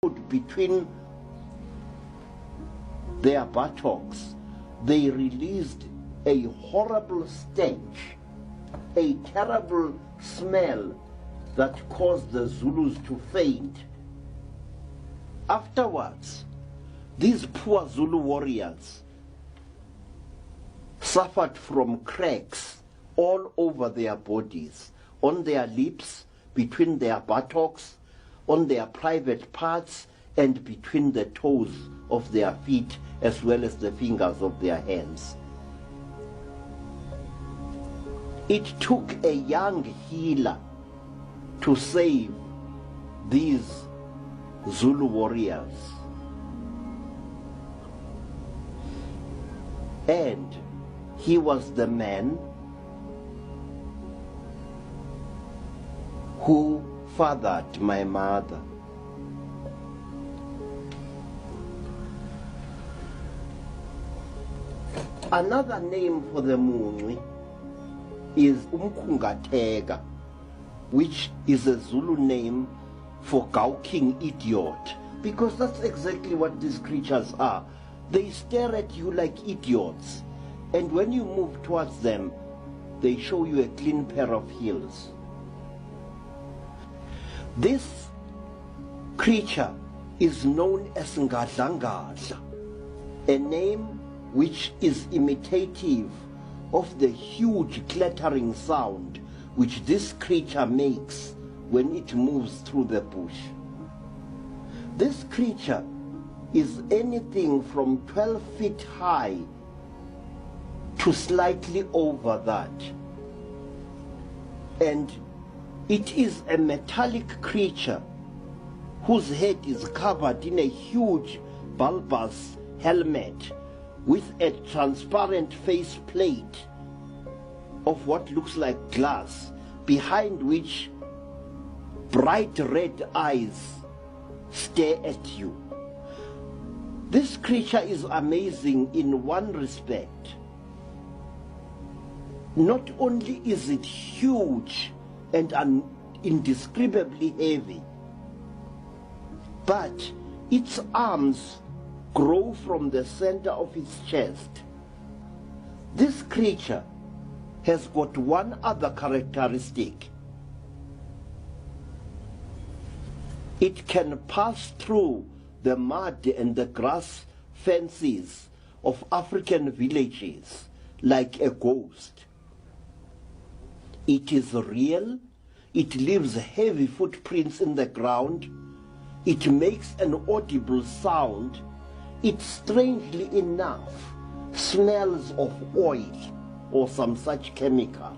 between their buttocks, they released a horrible stench, a terrible smell that caused the Zulus to faint. Afterwards, these poor Zulu warriors suffered from cracks all over their bodies, on their lips, between their buttocks, on their private parts, and between the toes of their feet, as well as the fingers of their hands. It took a young healer to save these Zulu warriors. And he was the man who fathered my mother. Another name for the Munci is Umkungatega, which is a Zulu name for gawking idiot, because that's exactly what these creatures are. They stare at you like idiots, and when you move towards them, they show you a clean pair of heels. This creature is known as Ngadlangadla, a name which is imitative of the huge clattering sound which this creature makes when it moves through the bush. This creature is anything from 12 feet high to slightly over that. And it is a metallic creature whose head is covered in a huge bulbous helmet with a transparent face plate of what looks like glass, behind which bright red eyes stare at you. This creature is amazing in one respect. Not only is it huge and indescribably heavy, but its arms grow from the center of its chest. This creature has got one other characteristic. It can pass through the mud and the grass fences of African villages like a ghost. It is real. It leaves heavy footprints in the ground. It makes an audible sound. It, strangely enough, smells of oil or some such chemical.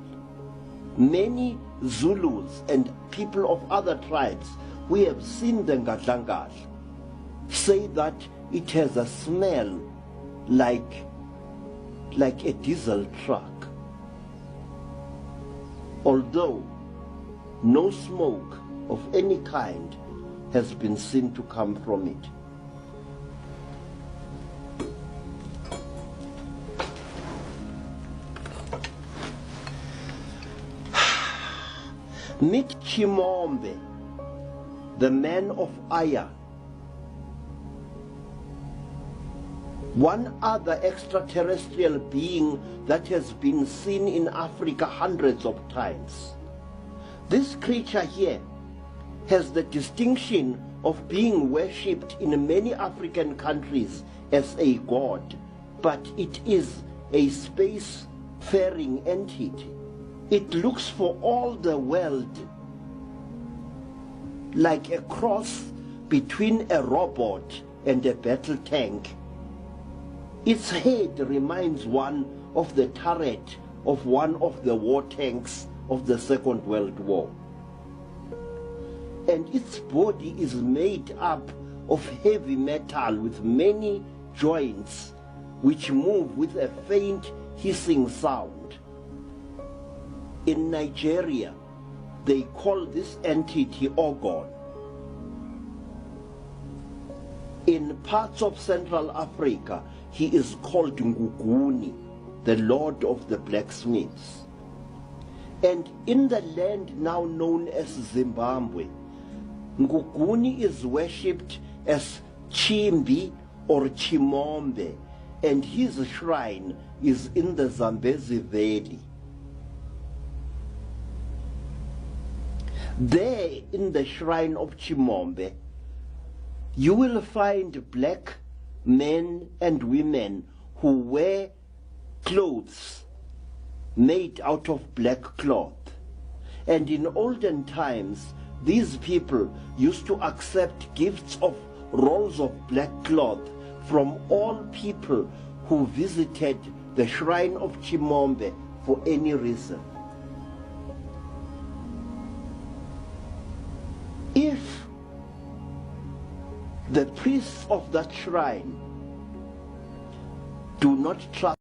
Many Zulus and people of other tribes who have seen the Ngadlangadla say that it has a smell like a diesel truck, although no smoke of any kind has been seen to come from it. Meet Chimombe, the man of Aya. One other extraterrestrial being that has been seen in Africa hundreds of times. This creature here has the distinction of being worshipped in many African countries as a god, but it is a space-faring entity. It looks for all the world like a cross between a robot and a battle tank. Its head reminds one of the turret of one of the war tanks of the Second World War. And its body is made up of heavy metal with many joints which move with a faint hissing sound. In Nigeria, they call this entity Ogon. In parts of Central Africa, he is called Nguguni, the Lord of the Blacksmiths. And in the land now known as Zimbabwe, Nguguni is worshipped as Chimbi or Chimombe, and his shrine is in the Zambezi Valley. There in the shrine of Chimombe, you will find black men and women who wear clothes made out of black cloth. And in olden times, these people used to accept gifts of rolls of black cloth from all people who visited the shrine of Chimombe for any reason. If the priests of that shrine do not trust